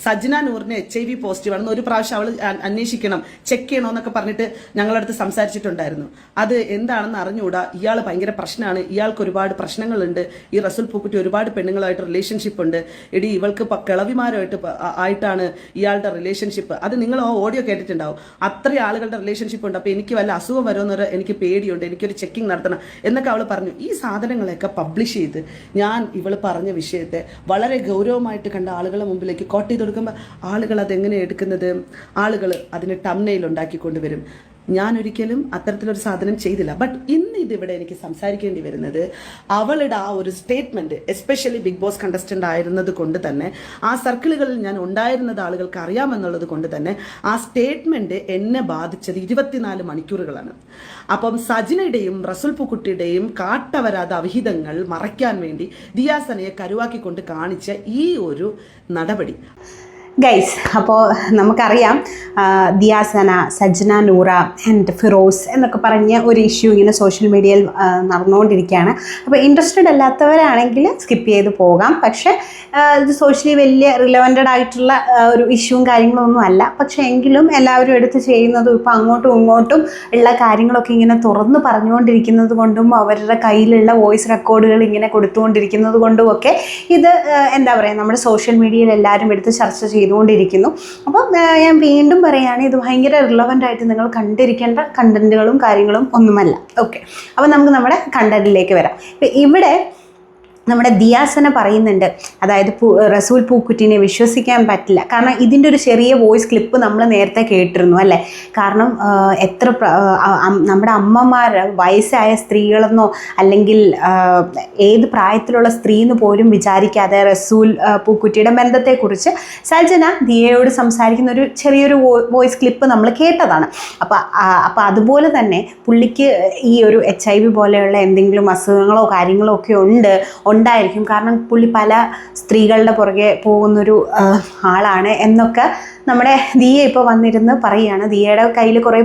സജ്ന നൂറിന് HIV positive ആണെന്ന് ഒരു പ്രാവശ്യം അവൾ അന്വേഷിക്കണം, ചെക്ക് ചെയ്യണമെന്നൊക്കെ പറഞ്ഞിട്ട് ഞങ്ങളടുത്ത് സംസാരിച്ചിട്ടുണ്ടായിരുന്നു. അത് എന്താണെന്ന് അറിഞ്ഞുകൂടാ. ഇയാൾ ഭയങ്കര പ്രശ്നമാണ്, ഇയാൾക്ക് ഒരുപാട് പ്രശ്നങ്ങളുണ്ട്, ഈ റസൂൽ പൂക്കുട്ടി ഒരുപാട് പെണ്ണുങ്ങളായിട്ട് റിലേഷൻഷിപ്പ് ഉണ്ട്, എടി ഇവൾക്ക് ആയിട്ടാണ് ഇയാളുടെ റിലേഷൻഷിപ്പ്. അത് നിങ്ങൾ ആ ഓഡിയോ കേട്ടിട്ടുണ്ടാവും. അത്രയും ആളുകളുടെ റിലേഷൻഷിപ്പ് ഉണ്ട്. അപ്പോൾ എനിക്ക് വല്ല അസുഖം വരുമെന്നൊരു എനിക്ക് പേടിയുണ്ട്, എനിക്കൊരു ചെക്കിങ് നടത്തണം എന്നൊക്കെ അവൾ പറഞ്ഞു. ഈ സാധനങ്ങളൊക്കെ പബ്ലിഷ് ചെയ്ത് ഞാൻ ഇവൾ പറഞ്ഞ വിഷയത്തെ വളരെ ഗൗരവമായിട്ട് കണ്ട ആളുകളുടെ മുമ്പിലേക്ക് കോട്ട് ചെയ്ത് കൊടുക്കുമ്പോൾ ആളുകൾ അതെങ്ങനെ എടുക്കുന്നത്? ആളുകൾ അതിന് തംബ്നെയിൽ ഉണ്ടാക്കിക്കൊണ്ടുവരും. ഞാൻ ഒരിക്കലും അത്തരത്തിലൊരു സാധനം ചെയ്തില്ല. ബട്ട് ഇന്ന് ഇതിവിടെ എനിക്ക് സംസാരിക്കേണ്ടി വരുന്നത് അവളുടെ ആ ഒരു statement, especially big boss contestant ആയിരുന്നത് കൊണ്ട് തന്നെ, ആ സർക്കിളുകളിൽ ഞാൻ ഉണ്ടായിരുന്നത് ആളുകൾക്ക് അറിയാമെന്നുള്ളത് കൊണ്ട് തന്നെ ആ സ്റ്റേറ്റ്മെൻറ്റ് എന്നെ ബാധിച്ചത് 24 മണിക്കൂറുകളാണ്. അപ്പം സജിനയുടെയും റസൂൽ പൂക്കുട്ടിയുടെയും കാട്ടവരാത അവിഹിതങ്ങൾ മറയ്ക്കാൻ വേണ്ടി ദിയാസനയെ കരുവാക്കിക്കൊണ്ട് കാണിച്ച ഈ ഒരു നടപടി ഗൈസ്, അപ്പോൾ നമുക്കറിയാം ദിയാസന, സജ്ന നൂറ ആൻഡ് ഫിറോസ് എന്നൊക്കെ പറഞ്ഞ ഒരു ഇഷ്യൂ ഇങ്ങനെ സോഷ്യൽ മീഡിയയിൽ നടന്നുകൊണ്ടിരിക്കുകയാണ്. അപ്പോൾ ഇൻട്രസ്റ്റഡ് അല്ലാത്തവരാണെങ്കിൽ സ്കിപ്പ് ചെയ്ത് പോകാം. പക്ഷേ ഇത് സോഷ്യലി വലിയ റിലവൻറ്റഡ് ആയിട്ടുള്ള ഒരു ഇഷ്യൂവും കാര്യങ്ങളൊന്നും അല്ല. പക്ഷേ എങ്കിലും എല്ലാവരും എടുത്ത് ചെയ്യുന്നതും ഇപ്പോൾ അങ്ങോട്ടും ഇങ്ങോട്ടും ഉള്ള കാര്യങ്ങളൊക്കെ ഇങ്ങനെ തുറന്ന് പറഞ്ഞുകൊണ്ടിരിക്കുന്നത് കൊണ്ടും അവരുടെ കയ്യിലുള്ള വോയിസ് റെക്കോർഡുകൾ ഇങ്ങനെ കൊടുത്തുകൊണ്ടിരിക്കുന്നത് കൊണ്ടുമൊക്കെ ഇത് എന്താ പറയുക, നമ്മുടെ സോഷ്യൽ മീഡിയയിൽ എല്ലാവരും എടുത്ത് ചർച്ച ചെയ്തുകൊണ്ടിരിക്കുന്നു. അപ്പം ഞാൻ വീണ്ടും പറയുകയാണ്, ഇത് ഭയങ്കര റിലവൻ്റ് ആയിട്ട് നിങ്ങൾ കണ്ടിരിക്കേണ്ട കണ്ടന്റുകളും കാര്യങ്ങളും ഒന്നുമല്ല. ഓക്കെ, അപ്പം നമുക്ക് നമ്മുടെ കണ്ടന്റിലേക്ക് വരാം. ഇപ്പം ഇവിടെ നമ്മുടെ ദിയാസന പറയുന്നുണ്ട്, അതായത് റസൂൽ പൂക്കുറ്റിനെ വിശ്വസിക്കാൻ പറ്റില്ല. കാരണം ഇതിൻ്റെ ഒരു ചെറിയ വോയിസ് ക്ലിപ്പ് നമ്മൾ നേരത്തെ കേട്ടിരുന്നു അല്ലേ. കാരണം എത്ര നമ്മുടെ അമ്മമാർ, വയസ്സായ സ്ത്രീകളെന്നോ അല്ലെങ്കിൽ ഏത് പ്രായത്തിലുള്ള സ്ത്രീന്ന് പോലും വിചാരിക്കാതെ റസൂൽ പൂക്കുറ്റിയുടെ ബന്ധത്തെക്കുറിച്ച് സജന ദിയയോട് സംസാരിക്കുന്ന ഒരു ചെറിയൊരു വോയിസ് ക്ലിപ്പ് നമ്മൾ കേട്ടതാണ്. അപ്പോൾ അതുപോലെ തന്നെ പുള്ളിക്ക് ഈ ഒരു HIV പോലെയുള്ള എന്തെങ്കിലും അസുഖങ്ങളോ കാര്യങ്ങളോ ഒക്കെ ഉണ്ടായിരിക്കും. കാരണം പുള്ളി പല സ്ത്രീകളുടെ പുറകെ പോകുന്നൊരു ആളാണ് എന്നൊക്കെ നമ്മുടെ ദിയ ഇപ്പോൾ വന്നിരുന്ന് പറയുകയാണ്. ദിയയുടെ കയ്യിൽ കുറേ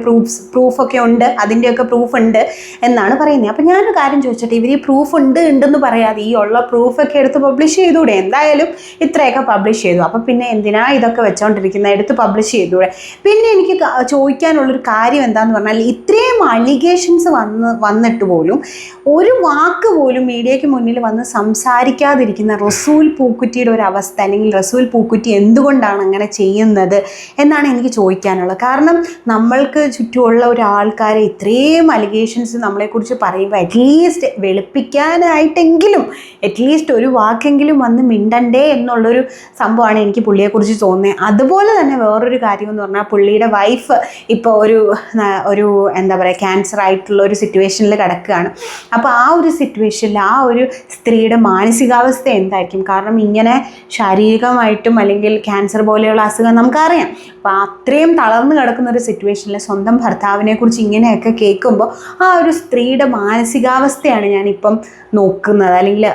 പ്രൂഫൊക്കെ ഉണ്ട്, അതിൻ്റെയൊക്കെ പ്രൂഫ് ഉണ്ട് എന്നാണ് പറയുന്നത്. അപ്പോൾ ഞാനൊരു കാര്യം ചോദിച്ചിട്ട്, ഇവർ ഈ പ്രൂഫ് ഉണ്ടെന്ന് പറയാതെ ഈ ഉള്ള പ്രൂഫൊക്കെ എടുത്ത് പബ്ലിഷ് ചെയ്തുകൂടെ? എന്തായാലും ഇത്രയൊക്കെ പബ്ലിഷ് ചെയ്തു, അപ്പോൾ പിന്നെ എന്തിനാ ഇതൊക്കെ വെച്ചോണ്ടിരിക്കുന്നത്? എടുത്ത് പബ്ലിഷ് ചെയ്തുകൂടെ? പിന്നെ എനിക്ക് ചോദിക്കാനുള്ളൊരു കാര്യം എന്താണെന്ന് പറഞ്ഞാൽ, ഇത്രയും അലിഗേഷൻസ് വന്നിട്ട് പോലും ഒരു വാക്ക് പോലും മീഡിയയ്ക്ക് മുന്നിൽ വന്ന് സംസാരിക്കാതിരിക്കുന്ന റസൂൽ പൂക്കുറ്റിയുടെ ഒരു അവസ്ഥ, അല്ലെങ്കിൽ റസൂൽ പൂക്കുറ്റി എന്തുകൊണ്ടാണ് അങ്ങനെ ചെയ്യുന്നത് എന്നാണ് എനിക്ക് ചോദിക്കാനുള്ളത്. കാരണം നമ്മൾക്ക് ചുറ്റുമുള്ള ഒരാൾക്കാരെ ഇത്രയും അലിഗേഷൻസ് നമ്മളെക്കുറിച്ച് പറയുമ്പോൾ അറ്റ്ലീസ്റ്റ് വെളുപ്പിക്കാനായിട്ടെങ്കിലും അറ്റ്ലീസ്റ്റ് ഒരു വാക്കെങ്കിലും വന്ന് മിണ്ടണ്ടേ എന്നുള്ളൊരു സംഭവമാണ് എനിക്ക് പുള്ളിയെക്കുറിച്ച് തോന്നുന്നത്. അതുപോലെ തന്നെ വേറൊരു കാര്യം എന്ന് പറഞ്ഞാൽ, പുള്ളിയുടെ വൈഫ് ഇപ്പോൾ ഒരു എന്താ പറയുക, ക്യാൻസർ ആയിട്ടുള്ള ഒരു സിറ്റുവേഷനിൽ കിടക്കുകയാണ്. അപ്പോൾ ആ ഒരു സിറ്റുവേഷനിൽ ആ ഒരു സ്ത്രീയുടെ മാനസികാവസ്ഥ എന്തായിരിക്കും? കാരണം ഇങ്ങനെ ശാരീരികമായിട്ടും അല്ലെങ്കിൽ ക്യാൻസർ പോലെയുള്ള അസുഖം നമുക്കറിയാം. അപ്പോൾ അത്രയും തളർന്നു കിടക്കുന്ന ഒരു സിറ്റുവേഷനിൽ സ്വന്തം ഭർത്താവിനെ കുറിച്ച് ഇങ്ങനെയൊക്കെ കേൾക്കുമ്പോൾ ആ ഒരു സ്ത്രീയുടെ മാനസികാവസ്ഥയാണ് ഞാനിപ്പം നോക്കുന്നത് അല്ലെങ്കിൽ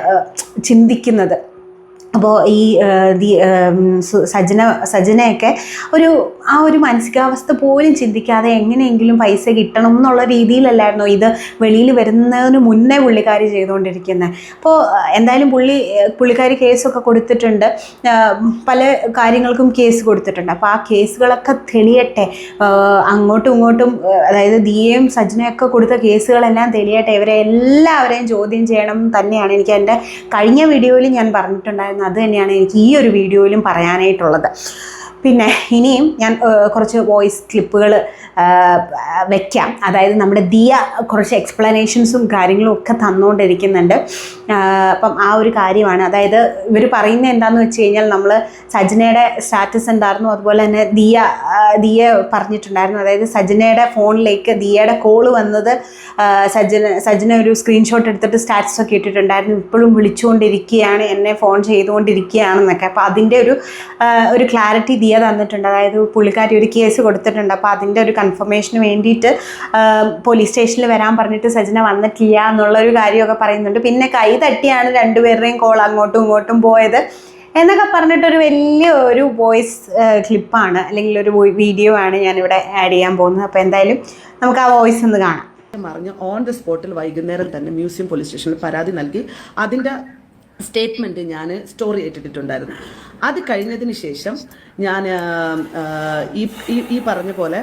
ചിന്തിക്കുന്നത്. അപ്പോൾ ഈ സജനയൊക്കെ ആ ഒരു മാനസികാവസ്ഥ പോലും ചിന്തിക്കാതെ എങ്ങനെയെങ്കിലും പൈസ കിട്ടണം എന്നുള്ള രീതിയിലല്ലായിരുന്നോ ഇത് വെളിയിൽ വരുന്നതിന് മുന്നേ പുള്ളിക്കാരി ചെയ്തുകൊണ്ടിരിക്കുന്നത്. അപ്പോൾ എന്തായാലും പുള്ളിക്കാരി കേസൊക്കെ കൊടുത്തിട്ടുണ്ട്, പല കാര്യങ്ങൾക്കും കേസ് കൊടുത്തിട്ടുണ്ട്. അപ്പോൾ ആ കേസുകളൊക്കെ തെളിയട്ടെ, അങ്ങോട്ടും ഇങ്ങോട്ടും, അതായത് ദിയയും സജനയൊക്കെ കൊടുത്ത കേസുകളെല്ലാം തെളിയട്ടെ, ഇവരെ എല്ലാവരെയും ചോദ്യം ചെയ്യണം തന്നെയാണ് എനിക്ക് എൻ്റെ കഴിഞ്ഞ വീഡിയോയിൽ ഞാൻ പറഞ്ഞിട്ടുണ്ടായിരുന്നത്. അത് തന്നെയാണ് എനിക്ക് ഈ ഒരു വീഡിയോയിലും പറയാനായിട്ടുള്ളത്. പിന്നെ ഇനിയും ഞാൻ കുറച്ച് വോയിസ് ക്ലിപ്പുകൾ വെക്കാം. അതായത് നമ്മുടെ ദിയ കുറച്ച് എക്സ്പ്ലനേഷൻസും കാര്യങ്ങളും ഒക്കെ തന്നുകൊണ്ടിരിക്കുന്നുണ്ട്. അപ്പം ആ ഒരു കാര്യമാണ്, അതായത് ഇവർ പറയുന്നത് എന്താണെന്ന് വെച്ച് കഴിഞ്ഞാൽ, നമ്മൾ സജനയുടെ സ്റ്റാറ്റസ് ഉണ്ടായിരുന്നു, അതുപോലെ തന്നെ ദിയ പറഞ്ഞിട്ടുണ്ടായിരുന്നു. അതായത് സജനയുടെ ഫോണിലേക്ക് ദിയയുടെ കോള് വന്നത് സജന ഒരു സ്ക്രീൻഷോട്ട് എടുത്തിട്ട് സ്റ്റാറ്റസ് ഒക്കെ ഇട്ടിട്ടുണ്ടായിരുന്നു, ഇപ്പോഴും വിളിച്ചുകൊണ്ടിരിക്കുകയാണ്, എന്നെ ഫോൺ ചെയ്തുകൊണ്ടിരിക്കുകയാണെന്നൊക്കെ. അപ്പോൾ അതിൻ്റെ ഒരു ക്ലാരിറ്റി ദിയ തന്നിട്ടുണ്ട്. അതായത് പുള്ളിക്കാരി ഒരു കേസ് കൊടുത്തിട്ടുണ്ട്. അപ്പോൾ അതിൻ്റെ ഒരു കൺഫർമേഷന് വേണ്ടിയിട്ട് പോലീസ് സ്റ്റേഷനിൽ വരാൻ പറഞ്ഞിട്ട് സജന വന്നിട്ടില്ല എന്നുള്ളൊരു കാര്യമൊക്കെ പറയുന്നുണ്ട്. പിന്നെ കൈ തട്ടിയാണ് രണ്ടുപേരുടെയും കോൾ അങ്ങോട്ടും ഇങ്ങോട്ടും പോയത് എന്നൊക്കെ പറഞ്ഞിട്ടൊരു വലിയ ഒരു വോയിസ് ക്ലിപ്പാണ് അല്ലെങ്കിൽ ഒരു വീഡിയോ ആണ് ഞാനിവിടെ ആഡ് ചെയ്യാൻ പോകുന്നത്. അപ്പോൾ എന്തായാലും നമുക്ക് ആ വോയിസ് ഒന്ന് കാണാം. പറഞ്ഞ് ഓൺ ദ സ്പോട്ടിൽ വൈകുന്നേരം തന്നെ മ്യൂസിയം പോലീസ് സ്റ്റേഷനിൽ പരാതി നൽകി അതിൻ്റെ സ്റ്റേറ്റ്മെൻറ്റ് ഞാൻ സ്റ്റോറി ഇട്ടിട്ടുണ്ടായിരുന്നു. അത് കഴിഞ്ഞതിന് ശേഷം ഞാൻ ഈ പറഞ്ഞ പോലെ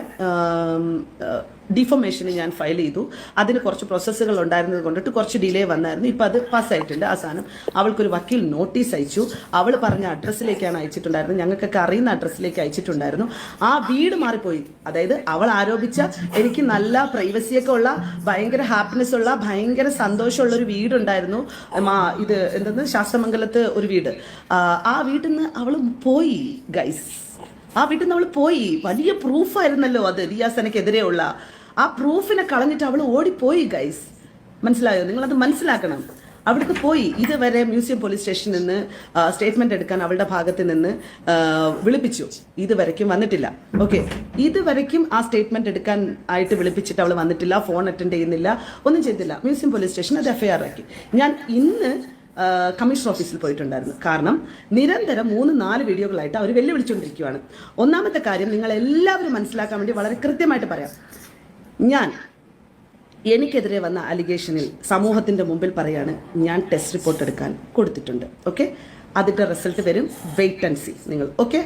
ഡിഫോമേഷന് ഞാൻ ഫയൽ ചെയ്തു. അതിന് കുറച്ച് പ്രോസസ്സുകൾ ഉണ്ടായിരുന്നത് കൊണ്ടിട്ട് കുറച്ച് ഡിലേ വന്നായിരുന്നു. ഇപ്പം അത് പാസ്സായിട്ടുണ്ട്. ആ സാധനം അവൾക്കൊരു വക്കീൽ നോട്ടീസ് അയച്ചു. അവൾ പറഞ്ഞ അഡ്രസ്സിലേക്കാണ് അയച്ചിട്ടുണ്ടായിരുന്നത്. ഞങ്ങൾക്കൊക്കെ അറിയുന്ന അഡ്രസ്സിലേക്ക് അയച്ചിട്ടുണ്ടായിരുന്നു. ആ വീട് മാറിപ്പോയി. അതായത് അവൾ ആരോപിച്ച എനിക്ക് നല്ല പ്രൈവസിയൊക്കെ ഉള്ള ഭയങ്കര ഹാപ്പിനെസ് ഉള്ള ഭയങ്കര സന്തോഷമുള്ളൊരു വീടുണ്ടായിരുന്നു. ഇത് എന്തെന്ന് ശാസ്ത്രമംഗലത്ത് ഒരു വീട്. ആ വീട്ടിൽ നിന്ന് അവൾ പോയി ഗൈസ്. ആ വീട്ടിൽ നിന്ന് അവൾ പോയി. വലിയ പ്രൂഫായിരുന്നല്ലോ അത് ദിയാസനക്കെതിരെയുള്ള. ആ പ്രൂഫിനെ കളഞ്ഞിട്ട് അവൾ ഓടിപ്പോയി ഗൈസ്. മനസ്സിലായോ? നിങ്ങളത് മനസ്സിലാക്കണം. അവിടേക്ക് പോയി. ഇതുവരെ മ്യൂസിയം പോലീസ് സ്റ്റേഷനിൽ നിന്ന് സ്റ്റേറ്റ്മെന്റ് എടുക്കാൻ അവളുടെ ഭാഗത്ത് നിന്ന് വിളിപ്പിച്ചു. ഇതുവരയ്ക്കും വന്നിട്ടില്ല. ഓക്കെ, ഇതുവരയ്ക്കും ആ സ്റ്റേറ്റ്മെന്റ് എടുക്കാൻ ആയിട്ട് വിളിപ്പിച്ചിട്ട് അവൾ വന്നിട്ടില്ല. ഫോൺ അറ്റൻഡ് ചെയ്യുന്നില്ല, ഒന്നും ചെയ്തില്ല. മ്യൂസിയം പോലീസ് സ്റ്റേഷൻ അത് FIR ആക്കി. ഞാൻ ഇന്ന് കമ്മീഷണർ ഓഫീസിൽ പോയിട്ടുണ്ടായിരുന്നു. കാരണം നിരന്തരം 3-4 വീഡിയോകളായിട്ട് അവർ വെല്ലുവിളിച്ചുകൊണ്ടിരിക്കുകയാണ്. ഒന്നാമത്തെ കാര്യം നിങ്ങൾ എല്ലാവരും മനസ്സിലാക്കാൻ വേണ്ടി വളരെ കൃത്യമായിട്ട് പറയാം. എനിക്കെതിരെ വന്ന അലിഗേഷനിൽ സമൂഹത്തിൻ്റെ മുമ്പിൽ പറയാണ് ഞാൻ ടെസ്റ്റ് റിപ്പോർട്ട് എടുക്കാൻ കൊടുത്തിട്ടുണ്ട്. ഓക്കെ, അതിൻ്റെ റിസൾട്ട് വരും. വെയിറ്റ് ആൻഡ് സീ നിങ്ങൾ. ഓക്കെ,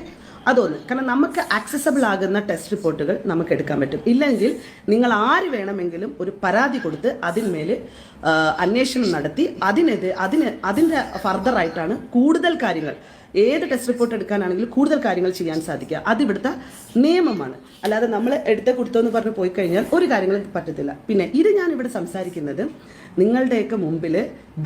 അതൊന്ന്. കാരണം നമുക്ക് ആക്സസബിൾ ആകുന്ന ടെസ്റ്റ് റിപ്പോർട്ടുകൾ നമുക്ക് എടുക്കാൻ പറ്റും. ഇല്ലെങ്കിൽ നിങ്ങൾ ആര് വേണമെങ്കിലും ഒരു പരാതി കൊടുത്ത് അതിന്മേൽ അന്വേഷണം നടത്തി അതിൻ്റെ ഫർദറായിട്ടാണ് കൂടുതൽ കാര്യങ്ങൾ, ഏത് ടെസ്റ്റ് റിപ്പോർട്ട് എടുക്കാനാണെങ്കിലും കൂടുതൽ കാര്യങ്ങൾ ചെയ്യാൻ സാധിക്കുക. അതിവിടുത്തെ നിയമമാണ്. അല്ലാതെ നമ്മൾ എടുത്ത് കൊടുത്തോന്ന് പറഞ്ഞ് പോയി കഴിഞ്ഞാൽ ഒരു കാര്യങ്ങളും പറ്റത്തില്ല. പിന്നെ ഇത് ഞാൻ ഇവിടെ സംസാരിക്കുന്നത് നിങ്ങളുടെയൊക്കെ മുമ്പിൽ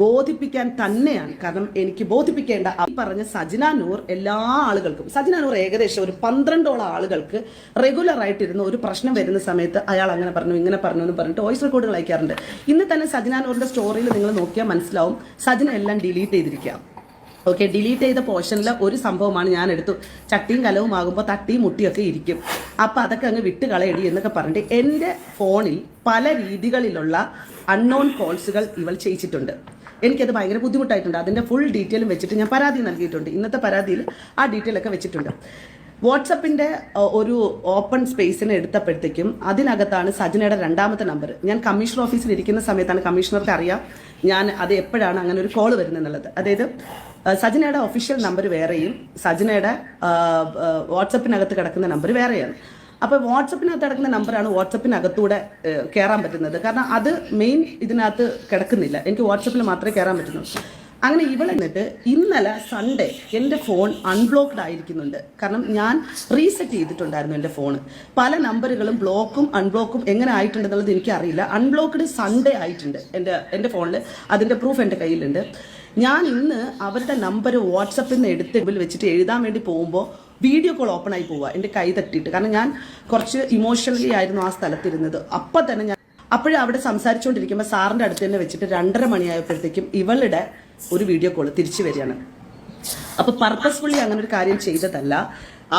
ബോധിപ്പിക്കാൻ തന്നെയാണ്. കാരണം എനിക്ക് ബോധിപ്പിക്കേണ്ട ഈ പറഞ്ഞ സജ്ന നൂർ എല്ലാ ആളുകൾക്കും, സജ്ന നൂർ ഏകദേശം ഒരു 12ഓളം ആളുകൾക്ക് റെഗുലർ ആയിട്ടിരുന്ന ഒരു പ്രശ്നം വരുന്ന സമയത്ത് അയാൾ അങ്ങനെ പറഞ്ഞു ഇങ്ങനെ പറഞ്ഞു എന്ന് പറഞ്ഞിട്ട് വോയിസ് റെക്കോർഡുകൾ അയക്കാറുണ്ട്. ഇന്ന് തന്നെ സജ്ന നൂറിന്റെ സ്റ്റോറിയിൽ നിങ്ങൾ നോക്കിയാൽ മനസ്സിലാവും സജ്ന എല്ലാം ഡിലീറ്റ് ചെയ്തിരിക്കുക. ഓക്കെ, ഡിലീറ്റ് ചെയ്ത പോർഷനിലെ ഒരു സംഭവമാണ് ഞാൻ എടുത്തു. ചട്ടിയും കലവും ആകുമ്പോൾ തട്ടിയും മുട്ടിയൊക്കെ ഇരിക്കും, അപ്പം അതൊക്കെ അങ്ങ് വിട്ട് കളയടി എന്നൊക്കെ പറഞ്ഞിട്ട് എൻ്റെ ഫോണിൽ പല രീതികളിലുള്ള അൺനോൺ കോൾസുകൾ ഇവൾ ചെയ്യിച്ചിട്ടുണ്ട്. എനിക്കത് ഭയങ്കര ബുദ്ധിമുട്ടായിട്ടുണ്ട്. അതിൻ്റെ ഫുൾ ഡീറ്റെയിലും വെച്ചിട്ട് ഞാൻ പരാതി നൽകിയിട്ടുണ്ട്. ഇന്നത്തെ പരാതിയിൽ ആ ഡീറ്റെയിലൊക്കെ വെച്ചിട്ടുണ്ട്. വാട്സപ്പിൻ്റെ ഒരു ഓപ്പൺ സ്പേസിനെ എടുത്തപ്പോഴത്തേക്കും അതിനകത്താണ് സജ്നയുടെ 2ാമത്തെ നമ്പർ. ഞാൻ കമ്മീഷണർ ഓഫീസിൽ ഇരിക്കുന്ന സമയത്താണ്, കമ്മീഷണർക്ക് അറിയാം ഞാൻ അത് എപ്പോഴാണ് അങ്ങനെ ഒരു കോൾ വരുന്നതെന്നുള്ളത്. അതായത് സജ്നയുടെ ഒഫീഷ്യൽ നമ്പർ വേറെയും സജ്നയുടെ വാട്സപ്പിനകത്ത് കിടക്കുന്ന നമ്പർ വേറെയാണ്. അപ്പോൾ വാട്സപ്പിനകത്ത് കിടക്കുന്ന നമ്പറാണ് വാട്സപ്പിനകത്തൂടെ കയറാൻ പറ്റുന്നത്. കാരണം അത് മെയിൻ ഇതിനകത്ത് കിടക്കുന്നില്ല. എനിക്ക് വാട്സപ്പിൽ മാത്രമേ കയറാൻ പറ്റുന്നുള്ളൂ. അങ്ങനെ ഇവിടെ നിന്നിട്ട് ഇന്നലെ സൺഡേ എൻ്റെ ഫോൺ അൺബ്ലോക്ക്ഡ് ആയിരിക്കുന്നുണ്ട്. കാരണം ഞാൻ റീസെറ്റ് ചെയ്തിട്ടുണ്ടായിരുന്നു എൻ്റെ ഫോണ്. പല നമ്പറുകളും ബ്ലോക്കും അൺബ്ലോക്കും എങ്ങനെ ആയിട്ടുണ്ടെന്നുള്ളത് എനിക്കറിയില്ല. അൺബ്ലോക്ക്ഡ് സൺഡേ ആയിട്ടുണ്ട് എൻ്റെ ഫോണിൽ. അതിൻ്റെ പ്രൂഫ് എൻ്റെ കയ്യിലുണ്ട്. ഞാൻ ഇന്ന് അവരുടെ നമ്പർ വാട്സപ്പിൽ നിന്ന് എടുത്ത് വെച്ചിട്ട് എഴുതാൻ വേണ്ടി പോകുമ്പോൾ വീഡിയോ കോൾ ഓപ്പൺ ആയി പോവുക എൻ്റെ കൈ തട്ടിയിട്ട്. കാരണം ഞാൻ കുറച്ച് ഇമോഷണലി ആയിരുന്നു ആ സ്ഥലത്തിരുന്നത്. അപ്പം തന്നെ ഞാൻ അപ്പോഴും അവിടെ സംസാരിച്ചുകൊണ്ടിരിക്കുമ്പോൾ സാറിൻ്റെ അടുത്ത് തന്നെ വെച്ചിട്ട് 2:30 മണിയായപ്പോഴത്തേക്കും ഇവളുടെ ഒരു വീഡിയോ കോൾ തിരിച്ചു വരികയാണ്. അപ്പോൾ പർപ്പസ്ഫുള്ളി അങ്ങനെ ഒരു കാര്യം ചെയ്തതല്ല.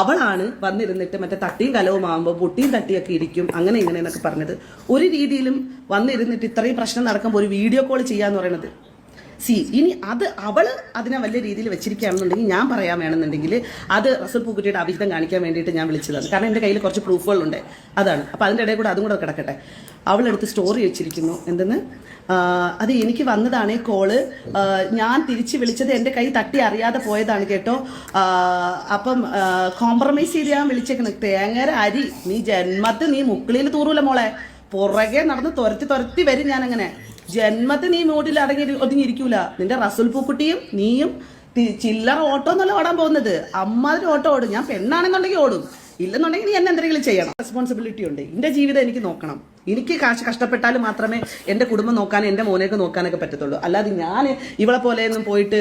അവളാണ് വന്നിരുന്നിട്ട് മറ്റേ തട്ടിയും കലവും ആകുമ്പോൾ പൊട്ടിയും തട്ടിയൊക്കെ ഇരിക്കും അങ്ങനെ ഇങ്ങനെ എന്നൊക്കെ പറഞ്ഞത്. ഒരു രീതിയിലും വന്നിരുന്നിട്ട് ഇത്രയും പ്രശ്നം നടക്കുമ്പോൾ ഒരു വീഡിയോ കോൾ ചെയ്യാന്ന് പറയുന്നത് ഇനി അത് അവള് അതിനെ വലിയ രീതിയിൽ വെച്ചിരിക്കുകയാണെന്നുണ്ടെങ്കിൽ ഞാൻ പറയാൻ വേണമെന്നുണ്ടെങ്കിൽ അത് റസൽ പൂക്കുട്ടിയുടെ അവിഹിതം കാണിക്കാൻ വേണ്ടിയിട്ട് ഞാൻ വിളിച്ചതാണ്. കാരണം എൻ്റെ കയ്യിൽ കുറച്ച് പ്രൂഫുകളുണ്ട്, അതാണ്. അപ്പോൾ അതിൻ്റെ ഇടയിൽ കൂടെ അതും കൂടെ കിടക്കട്ടെ. അവളെടുത്ത് സ്റ്റോറി വെച്ചിരിക്കുന്നു എന്തെന്ന്, അത് എനിക്ക് വന്നതാണ് കോള്, ഞാൻ തിരിച്ച് വിളിച്ചത് എൻ്റെ കൈ തട്ടി അറിയാതെ പോയതാണ് കേട്ടോ, അപ്പം കോംപ്രമൈസ് ചെയ്ത് ഞാൻ വിളിച്ചേക്കുന്നത്. തേങ്ങര അരി നീ ജന്മത്ത് നീ മുക്കിളിയിൽ തൂറൂല മോളെ, പുറകെ നടന്ന് തുരത്തി വരും ഞാനങ്ങനെ. ജന്മത്തെ നീ മൂട്ടിൽ ഒതുങ്ങിയിരിക്കൂല. നിന്റെ റസൂൽ പൂക്കുട്ടിയും നീയും ചില്ലറ ഓട്ടോ എന്നല്ല ഓടാൻ പോകുന്നത്. അമ്മാതിരി ഓട്ടോ ഓടും. ഞാൻ പെണ്ണാണെന്നുണ്ടെങ്കിൽ ഓടും, ഇല്ലെന്നുണ്ടെങ്കിൽ നീ എന്നെ എന്തെങ്കിലും ചെയ്യണം. റെസ്പോൺസിബിലിറ്റി ഉണ്ട്. എൻ്റെ ജീവിതം എനിക്ക് നോക്കണം. എനിക്ക് കാശ് കഷ്ടപ്പെട്ടാൽ മാത്രമേ എൻ്റെ കുടുംബം നോക്കാനും എൻ്റെ മോനെയൊക്കെ നോക്കാനൊക്കെ പറ്റത്തുള്ളൂ. അല്ലാതെ ഞാൻ ഇവളെ പോലെയൊന്നും പോയിട്ട്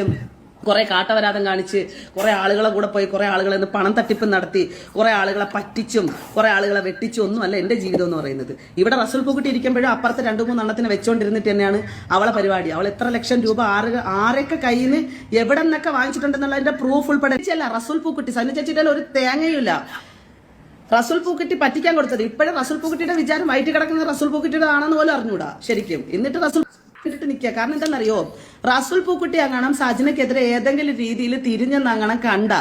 കുറെ കാട്ടവരാതം കാണിച്ച് കുറെ ആളുകളെ കൂടെ പോയി കുറെ ആളുകളെ പണം തട്ടിപ്പ് നടത്തി കുറെ ആളുകളെ പറ്റിച്ചും കുറെ ആളുകളെ വെട്ടിച്ചും ഒന്നുമല്ല എൻ്റെ ജീവിതം എന്ന് പറയുന്നത്. ഇവിടെ റസൂൽ പൂക്കുട്ടി ഇരിക്കുമ്പോഴും അപ്പുറത്ത് 2-3 എണ്ണത്തിന് വെച്ചോണ്ടിരുന്നിട്ട് തന്നെയാണ് അവളെ പരിപാടി. അവൾ എത്ര ലക്ഷം രൂപ ആരൊക്കെ കയ്യിൽ നിന്ന് എവിടെ നിന്നൊക്കെ വാങ്ങിച്ചിട്ടുണ്ടെന്നുള്ളതിന്റെ പ്രൂഫ് ഉൾപ്പെടെ റസൂൽ പൂക്കുട്ടി സൈന ചേച്ചിയുടെ ഒരു തേങ്ങയുമില്ല. റസൂൽ പൂക്കുട്ടി പറ്റിക്കാൻ കൊടുത്തത്. ഇപ്പോഴും റസൂൽ പൂക്കുട്ടിയുടെ വിചാരം വയറ്റി കിടക്കുന്നത് റസൂൽ പൂക്കുട്ടിയുടെ ആണെന്ന് പോലും അറിഞ്ഞൂടാ ശരിക്കും. എന്നിട്ട് റസൂൽ ഇട്ടിട്ട് നിൽക്കുക. കാരണം എന്താണെന്നറിയോ, റസൂൽ പൂക്കുട്ടി അങ്ങണം സജ്നക്കെതിരെ ഏതെങ്കിലും രീതിയിൽ തിരിഞ്ഞെന്നങ്ങനെ കണ്ട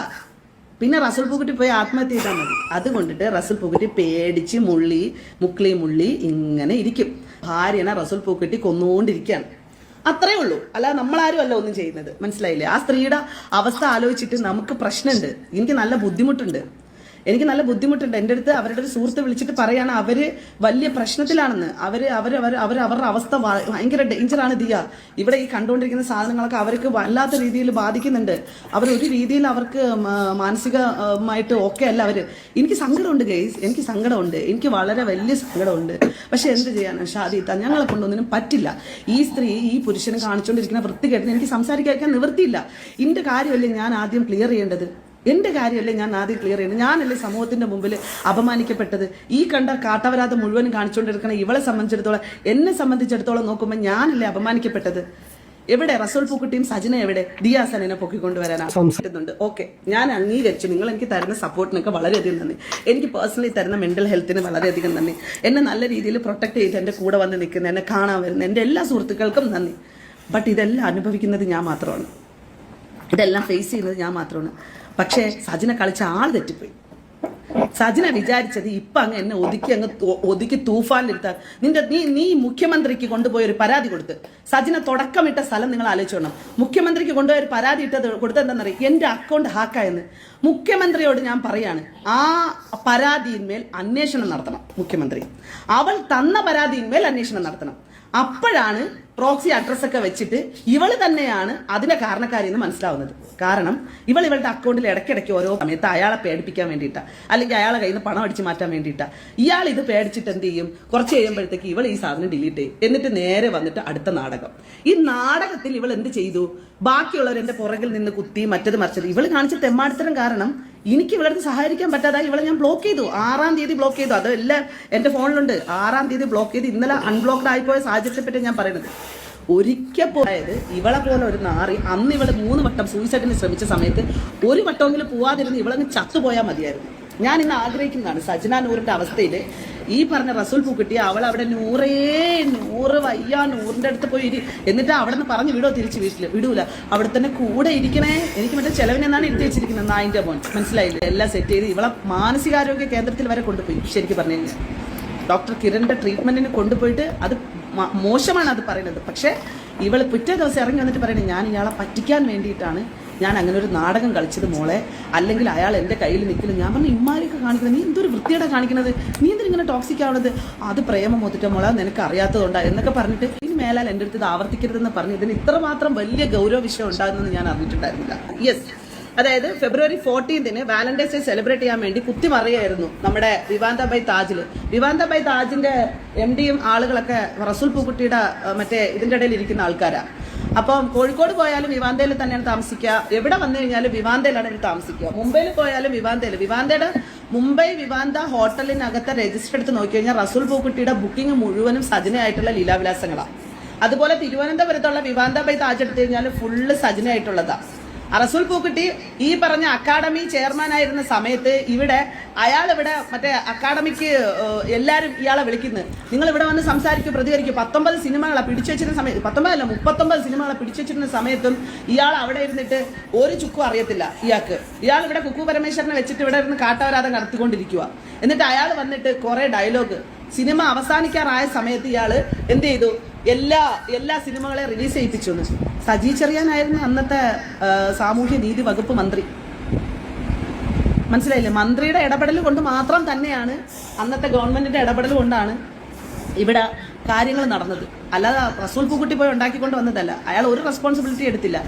പിന്നെ റസൂൽ പൂക്കുട്ടി പോയി ആത്മഹത്യ ചെയ്താൽ മതി. അതുകൊണ്ടിട്ട് റസൂൽ പൂക്കുട്ടി പേടിച്ച് മുക്കളി മുള്ളി ഇങ്ങനെ ഇരിക്കും. ഭാര്യനെ റസൂൽ പൂക്കുട്ടി കൊന്നുകൊണ്ടിരിക്കുകയാണ്. അത്രേ ഉള്ളൂ. അല്ലാതെ നമ്മളാരും അല്ല ഒന്നും ചെയ്യുന്നത്. മനസ്സിലായില്ലേ? ആ സ്ത്രീയുടെ അവസ്ഥ ആലോചിച്ചിട്ട് നമുക്ക് പ്രശ്നമുണ്ട്. എനിക്ക് നല്ല ബുദ്ധിമുട്ടുണ്ട്. എൻ്റെ അടുത്ത് അവരുടെ ഒരു സുഹൃത്ത് വിളിച്ചിട്ട് പറയാണ് അവര് വലിയ പ്രശ്നത്തിലാണെന്ന്. അവരുടെ അവസ്ഥ ഭയങ്കര ഡേഞ്ചറാണ് ദിയ. ഇവിടെ ഈ കണ്ടുകൊണ്ടിരിക്കുന്ന സാധനങ്ങളൊക്കെ അവർക്ക് വല്ലാത്ത രീതിയിൽ ബാധിക്കുന്നുണ്ട്. ഒരു രീതിയിൽ അവർക്ക് മാനസികമായിട്ട് ഓക്കെ അല്ല അവര്. എനിക്ക് സങ്കടമുണ്ട് ഗൈസ്, എനിക്ക് വളരെ വലിയ സങ്കടമുണ്ട്. പക്ഷെ എന്ത് ചെയ്യാനാണ് ഷാദിത്ത, ഞങ്ങളെ കൊണ്ടൊന്നിനും പറ്റില്ല. ഈ സ്ത്രീ ഈ പുരുഷനെ കാണിച്ചുകൊണ്ടിരിക്കുന്ന വൃത്തികേട്ടിന് എനിക്ക് സംസാരിക്കാൻ നിവൃത്തിയില്ല. എൻ്റെ കാര്യമല്ലേ ഞാൻ ആദ്യം ക്ലിയർ ചെയ്യേണ്ടത്. ഞാനല്ലേ സമൂഹത്തിന്റെ മുമ്പിൽ അപമാനിക്കപ്പെട്ടത്. ഈ കണ്ട കാട്ടവരാതെ മുഴുവനും കാണിച്ചുകൊണ്ടിരിക്കണം എന്നെ സംബന്ധിച്ചിടത്തോളം നോക്കുമ്പോൾ ഞാനല്ലേ അപമാനിക്കപ്പെട്ടത്. എവിടെ റസൂൽ പൂക്കുട്ടിയും സജന എവിടെ? ദിയാസനെ പൊക്കിക്കൊണ്ടുവരാനാണ്. ഓക്കെ, ഞാൻ അംഗീകരിച്ചു. നിങ്ങൾ എനിക്ക് തരുന്ന സപ്പോർട്ടിനൊക്കെ വളരെയധികം നന്ദി. എനിക്ക് പേഴ്സണലി തരുന്ന മെന്റൽ ഹെൽത്തിന് വളരെയധികം നന്ദി. എന്നെ നല്ല രീതിയിൽ പ്രൊട്ടക്ട് ചെയ്ത് എൻ്റെ കൂടെ വന്ന് നിൽക്കുന്ന, എന്നെ കാണാൻ വരുന്ന എൻ്റെ എല്ലാ സുഹൃത്തുക്കൾക്കും നന്ദി. ബട്ട് ഇതെല്ലാം അനുഭവിക്കുന്നത് ഞാൻ മാത്രമാണ്. ഇതെല്ലാം ഫേസ് ചെയ്യുന്നത് ഞാൻ മാത്രമാണ്. പക്ഷേ സജിന കളിച്ച ആൾ തെറ്റിപ്പോയി. സജിന വിചാരിച്ചത് ഇപ്പൊ എന്നെ ഒതുക്കി തൂഫാനിലിരുത്താൻ. നീ മുഖ്യമന്ത്രിക്ക് കൊണ്ടുപോയി ഒരു പരാതി കൊടുത്ത്. സജിന തുടക്കമിട്ട സ്ഥലം നിങ്ങൾ ആലോചിച്ചോണം. മുഖ്യമന്ത്രിക്ക് കൊണ്ടുപോയി ഒരു പരാതി കൊടുത്തെന്താണെന്നറിയാം? എന്റെ അക്കൗണ്ട് ഹാക്കായെന്ന്. മുഖ്യമന്ത്രിയോട് ഞാൻ പറയാണ്, ആ പരാതിയിന്മേൽ അന്വേഷണം നടത്തണം. മുഖ്യമന്ത്രി അവൾ തന്ന പരാതിയിന്മേൽ അന്വേഷണം നടത്തണം. അപ്പോഴാണ് പ്രോക്സി അഡ്രസ്സൊക്കെ വെച്ചിട്ട് ഇവള് തന്നെയാണ് അതിന്റെ കാരണക്കാരി എന്ന് മനസ്സിലാവുന്നത്. കാരണം ഇവളുടെ അക്കൗണ്ടിൽ ഇടയ്ക്കിടയ്ക്ക് ഓരോ സമയത്ത് അയാളെ പേടിപ്പിക്കാൻ വേണ്ടിയിട്ടാ, അല്ലെങ്കിൽ അയാളെ കയ്യിൽ നിന്ന് പണം അടിച്ച് മാറ്റാൻ വേണ്ടിയിട്ടാ. ഇയാൾ ഇത് പേടിച്ചിട്ട് എന്ത് ചെയ്യും? കുറച്ച് കഴിയുമ്പോഴത്തേക്ക് ഇവൾ ഈ സാധനം ഡിലീറ്റ് ചെയ്യും. എന്നിട്ട് നേരെ വന്നിട്ട് അടുത്ത നാടകം. ഈ നാടകത്തിൽ ഇവൾ എന്ത് ചെയ്തു? ബാക്കിയുള്ളവരെന്റെ പുറകിൽ നിന്ന് കുത്തി മറ്റത് മറിച്ചത്. ഇവള് കാണിച്ച തെമ്മാടിത്തരം കാരണം എനിക്ക് ഇവളടുത്ത് സഹായിക്കാൻ പറ്റാതായി. ഇവളെ ഞാൻ ബ്ലോക്ക് ചെയ്തു. 6-ാം തീയതി ബ്ലോക്ക് ചെയ്തു. അതെല്ലാം എന്റെ ഫോണിലുണ്ട്. 6-ാം തീയതി ബ്ലോക്ക് ചെയ്ത് ഇന്നലെ അൺബ്ലോക്ക്ഡ് ആയിപ്പോയ സാഹചര്യത്തെ പറ്റി ഞാൻ പറയുന്നത്. ഒരിക്കൽ പോയത് ഇവളെ പോലെ ഒരു നാറി. അന്ന് ഇവള് 3 വട്ടം സൂയിസൈഡിന് ശ്രമിച്ച സമയത്ത് ഒരു വട്ടമെങ്കിലും പോവാതിരുന്ന് ഇവളങ്ങ് ചത്തുപോയാൽ മതിയായിരുന്നു. ഞാൻ ഇന്ന് ആഗ്രഹിക്കുന്നതാണ് സജന നൂറിന്റെ അവസ്ഥയിൽ ഈ പറഞ്ഞ റസൂൽ പൂക്കുട്ടി അവൾ അവിടെ നൂറ് വയ്യ നൂറിന്റെ അടുത്ത് പോയി എന്നിട്ട് അവിടെ നിന്ന് പറഞ്ഞു വിടോ, തിരിച്ച് വീട്ടില് വിടൂല. അവിടെ തന്നെ കൂടെ ഇരിക്കണേ. എനിക്ക് മറ്റേ ചെലവിനെന്നാണ് ഇരുത്തി വെച്ചിരിക്കുന്നത്. നായിന്റെ മോൻ. മനസ്സിലായില്ലേ? എല്ലാം സെറ്റ് ചെയ്ത് ഇവളെ മാനസികാരോഗ്യ കേന്ദ്രത്തിൽ വരെ കൊണ്ടുപോയി. ശരിക്കും പറഞ്ഞു കഴിഞ്ഞാൽ ഡോക്ടർ കിരണിന്റെ ട്രീറ്റ്മെന്റിന് കൊണ്ടുപോയിട്ട് അത് മോശമാണ് അത് പറയുന്നത്. പക്ഷെ ഇവള് പിറ്റേ ദിവസം ഇറങ്ങി വന്നിട്ട് പറയുന്നത് ഞാൻ ഇയാളെ പറ്റിക്കാൻ വേണ്ടിയിട്ടാണ് ഞാൻ അങ്ങനെ ഒരു നാടകം കളിച്ചത് മോളെ, അല്ലെങ്കിൽ അയാൾ എൻ്റെ കയ്യിൽ നിൽക്കില്ല. ഞാൻ പറഞ്ഞു ഇമ്മാരിയൊക്കെ കാണിക്കുന്നത്, നീ എന്തൊരു വൃത്തിയുടെ കാണിക്കുന്നത്, നീ എന്തിനും ഇങ്ങനെ ടോക്സിക് ആവുന്നത്? അത് പ്രേമം ഒത്തിട്ട മോളെ, നിനക്ക് അറിയാത്തതുകൊണ്ടാ എന്നൊക്കെ പറഞ്ഞിട്ട് ഇനി മേലാൽ എൻ്റെ അടുത്ത് ഇത് ആവർത്തിക്കരുതെന്ന് പറഞ്ഞു. ഇതിന് ഇത്രമാത്രം വലിയ ഗൗരവ വിഷയം ഉണ്ടാകുന്നെന്ന് ഞാൻ അറിഞ്ഞിട്ടുണ്ടായിരുന്നില്ല. യെസ്, അതായത് ഫെബ്രുവരി 14 വാലന്റൈൻസ് ഡേ സെലിബ്രേറ്റ് ചെയ്യാൻ വേണ്ടി കുത്തിമറിയായിരുന്നു നമ്മുടെ വിവാന്ത ബൈ താജിൽ. വിവാന്ത ബൈ താജിന്റെ MDയും ആളുകളൊക്കെ റസൂൽ പൂക്കുട്ടിയുടെ മറ്റേ ഇതിന്റെ ഇടയിൽ ഇരിക്കുന്ന ആൾക്കാരാണ്. അപ്പം കോഴിക്കോട് പോയാലും വിവാന്തയിൽ തന്നെയാണ് താമസിക്കുക. എവിടെ വന്നു കഴിഞ്ഞാലും വിവാന്തയിലാണ് ഇവർ താമസിക്കുക. മുംബൈയിൽ പോയാലും വിവാന്തയുടെ മുംബൈ വിവാന്ത ഹോട്ടലിനകത്തെ രജിസ്റ്റർ എടുത്ത് നോക്കി കഴിഞ്ഞാൽ റസൂൽ പൂക്കുട്ടിയുടെ ബുക്കിംഗ് മുഴുവനും സജനയായിട്ടുള്ള ലീലാവിലാസങ്ങളാണ്. അതുപോലെ തിരുവനന്തപുരത്തുള്ള വിവാന്ത ബൈ താജ് എടുത്തു കഴിഞ്ഞാൽ ഫുള്ള് സജനയായിട്ടുള്ളതാണ്. റസൂൽ പൂക്കുട്ടി ഈ പറഞ്ഞ അക്കാഡമി ചെയർമാൻ ആയിരുന്ന സമയത്ത് അയാളിവിടെ മറ്റേ അക്കാഡമിക്ക് എല്ലാവരും ഇയാളെ വിളിക്കുന്നത്, നിങ്ങൾ ഇവിടെ വന്ന് സംസാരിക്കും, പ്രതികരിക്കും. 19 സിനിമകളെ പിടിച്ചു വെച്ചിരുന്ന സമയത്ത്, 19 അല്ല 39 സിനിമകളെ പിടിച്ചു വെച്ചിരുന്ന സമയത്തും ഇയാൾ അവിടെ ഇരുന്നിട്ട് ഒരു ചുക്കും അറിയത്തില്ല ഇയാൾക്ക്. ഇയാൾ ഇവിടെ കുക്കു പരമേശ്വരനെ വെച്ചിട്ട് ഇവിടെ ഇരുന്ന് കാട്ടവരാധം നടത്തിക്കൊണ്ടിരിക്കുക. എന്നിട്ട് അയാൾ വന്നിട്ട് കുറെ ഡയലോഗ് സിനിമ അവസാനിക്കാറായ സമയത്ത് ഇയാൾ എന്ത് ചെയ്തു? എല്ലാ സിനിമകളെ റിലീസ് ചെയ്യിപ്പിച്ചു. സജി ചെറിയാനായിരുന്നു അന്നത്തെ സാമൂഹ്യ നീതി വകുപ്പ് മന്ത്രി. മനസ്സിലായില്ലേ? മന്ത്രിയുടെ ഇടപെടൽ കൊണ്ട് മാത്രം തന്നെയാണ്, അന്നത്തെ ഗവൺമെന്റിന്റെ ഇടപെടൽ കൊണ്ടാണ് ഇവിടെ കാര്യങ്ങൾ നടന്നത്. അല്ലാതെ റസൂൽ പൂക്കുട്ടി പോയി ഉണ്ടാക്കിക്കൊണ്ട് വന്നതല്ല. അയാൾ ഒരു റെസ്പോൺസിബിലിറ്റി എടുത്തില്ല.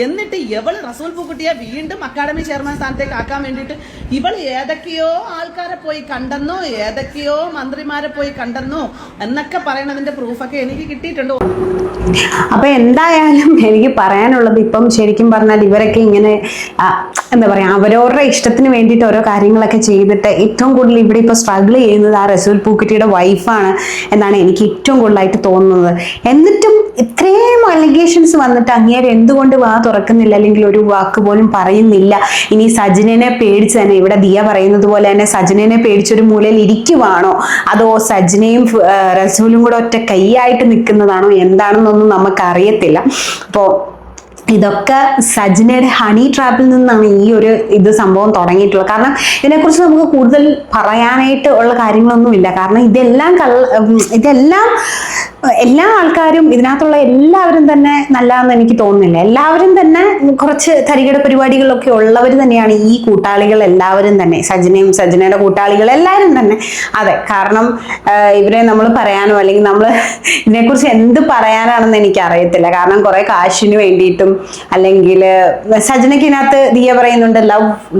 എന്നിട്ട് ഇവള് റസൂൽ പൂക്കുട്ടിയെ വീണ്ടും അക്കാഡമി ചെയർമാൻ സ്ഥാനത്തേക്ക് ആക്കാൻ വേണ്ടിയിട്ട് ഇവൾ ഏതൊക്കെയോ ആൾക്കാരെ പോയി കണ്ടെന്നോ ഏതൊക്കെയോ മന്ത്രിമാരെ പോയി കണ്ടെന്നോ എന്നൊക്കെ പറയണതിന്റെ പ്രൂഫൊക്കെ എനിക്ക് കിട്ടിയിട്ടുണ്ട്. അപ്പൊ എന്തായാലും എനിക്ക് പറയാനുള്ളത്, ഇപ്പം ശരിക്കും പറഞ്ഞാൽ ഇവരൊക്കെ ഇങ്ങനെ എന്താ പറയാ, അവരവരുടെ ഇഷ്ടത്തിന് വേണ്ടിയിട്ട് ഓരോ കാര്യങ്ങളൊക്കെ ചെയ്തിട്ട് ഏറ്റവും കൂടുതൽ ഇവിടെ ഇപ്പൊ സ്ട്രഗിൾ ചെയ്യുന്നത് ആ റസൂൽ പൂക്കുട്ടിയുടെ വൈഫാണ് എന്നാണ് എനിക്ക് ഏറ്റവും കൂടുതലായിട്ട് തോന്നുന്നത്. എന്നിട്ടും ഇത്രയും അലിഗേഷൻസ് വന്നിട്ട് അങ്ങേര് എന്തുകൊണ്ട് വാ തുറക്കുന്നില്ല, അല്ലെങ്കിൽ ഒരു വാക്ക് പോലും പറയുന്നില്ല? ഇനി സജിനെ പേടിച്ച് തന്നെ, ഇവിടെ ദിയ പറയുന്നത് പോലെ തന്നെ സജിനെ പേടിച്ചൊരു മൂലയിൽ ഇരിക്കുവാണോ, അതോ സജിനയും റസൂലും കൂടെ ഒറ്റ കൈയായിട്ട് നിൽക്കുന്നതാണോ, എന്താണെന്നൊന്നും നമുക്ക് അറിയത്തില്ല. അപ്പോൾ ഇതൊക്കെ സജ്നയുടെ ഹണി ട്രാപ്പിൽ നിന്നാണ് ഈ ഒരു സംഭവം തുടങ്ങിയിട്ടുള്ളത്. കാരണം ഇതിനെക്കുറിച്ച് നമുക്ക് കൂടുതൽ പറയാനായിട്ട് ഉള്ള കാര്യങ്ങളൊന്നുമില്ല. കാരണം ഇതെല്ലാം എല്ലാ ആൾക്കാരും ഇതിനകത്തുള്ള എല്ലാവരും തന്നെ നല്ലതെന്ന് എനിക്ക് തോന്നുന്നില്ല. എല്ലാവരും തന്നെ കുറച്ച് തരികിട പരിപാടികളൊക്കെ ഉള്ളവർ തന്നെയാണ് ഈ കൂട്ടാളികൾ എല്ലാവരും തന്നെ, സജ്നയുടെ കൂട്ടാളികൾ എല്ലാവരും തന്നെ. അതെ, കാരണം ഇവരെ നമ്മൾ പറയാനോ അല്ലെങ്കിൽ നമ്മൾ ഇതിനെക്കുറിച്ച് എന്ത് പറയാനാണെന്ന് എനിക്ക് അറിയത്തില്ല. കാരണം കുറെ കാശിന് വേണ്ടിയിട്ടും അല്ലെങ്കിൽ സജ്നയ്ക്കിനകത്ത് ദിയ പറയുന്നുണ്ട്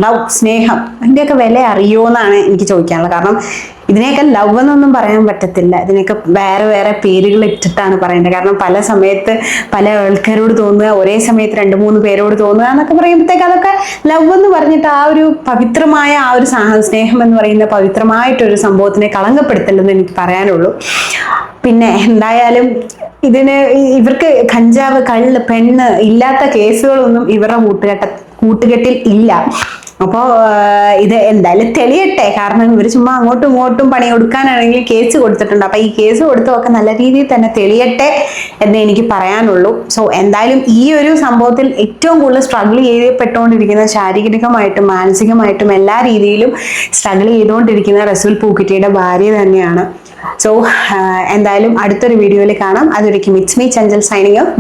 ലവ് സ്നേഹം, അതിൻ്റെയൊക്കെ വില അറിയുമോന്നാണ് എനിക്ക് ചോദിക്കാനുള്ളത്. കാരണം ഇതിനെയൊക്കെ ലവ് എന്നൊന്നും പറയാൻ പറ്റത്തില്ല, ഇതിനൊക്കെ വേറെ വേറെ പേരുകൾ ഇട്ടിട്ടാണ് പറയേണ്ടത്. കാരണം പല സമയത്ത് പല ആൾക്കാരോട് തോന്നുക, ഒരേ സമയത്ത് 2-3 പേരോട് തോന്നുക എന്നൊക്കെ പറയുമ്പോഴത്തേക്ക് അതൊക്കെ ലവ് എന്ന് പറഞ്ഞിട്ട് ആ ഒരു പവിത്രമായ ആ ഒരു സ്നേഹം എന്ന് പറയുന്ന പവിത്രമായിട്ടൊരു സംഭവത്തിനെ കളങ്കപ്പെടുത്തല്ലെന്ന് എനിക്ക് പറയാനുള്ളൂ. പിന്നെ എന്തായാലും ഇവർക്ക് കഞ്ചാവ്, കള്ള്, പെണ്ണ് ഇല്ലാത്ത കേസുകളൊന്നും ഇവരുടെ കൂട്ടുകെട്ടിൽ ഇല്ല. അപ്പോൾ ഇത് എന്തായാലും തെളിയട്ടെ. കാരണം ഇവർ ചുമ്മാ അങ്ങോട്ടും ഇങ്ങോട്ടും പണി കൊടുക്കാനാണെങ്കിൽ കേസ് കൊടുത്തിട്ടുണ്ട്. അപ്പൊ ഈ കേസ് കൊടുത്തതൊക്കെ നല്ല രീതിയിൽ തന്നെ തെളിയട്ടെ എന്നേ എനിക്ക് പറയാനുള്ളൂ. സോ എന്തായാലും ഈ ഒരു സംഭവത്തിൽ ഏറ്റവും കൂടുതൽ സ്ട്രഗിൾ ചെയ്യപ്പെട്ടുകൊണ്ടിരിക്കുന്ന, ശാരീരികമായിട്ടും മാനസികമായിട്ടും എല്ലാ രീതിയിലും സ്ട്രഗിൾ ചെയ്തുകൊണ്ടിരിക്കുന്ന റസൂൽ പൂക്കുറ്റിയുടെ ഭാര്യ തന്നെയാണ്. സോ എന്തായാലും അടുത്തൊരു വീഡിയോയിൽ കാണാം. അതൊരിക്കും it's me Chanchal signing of.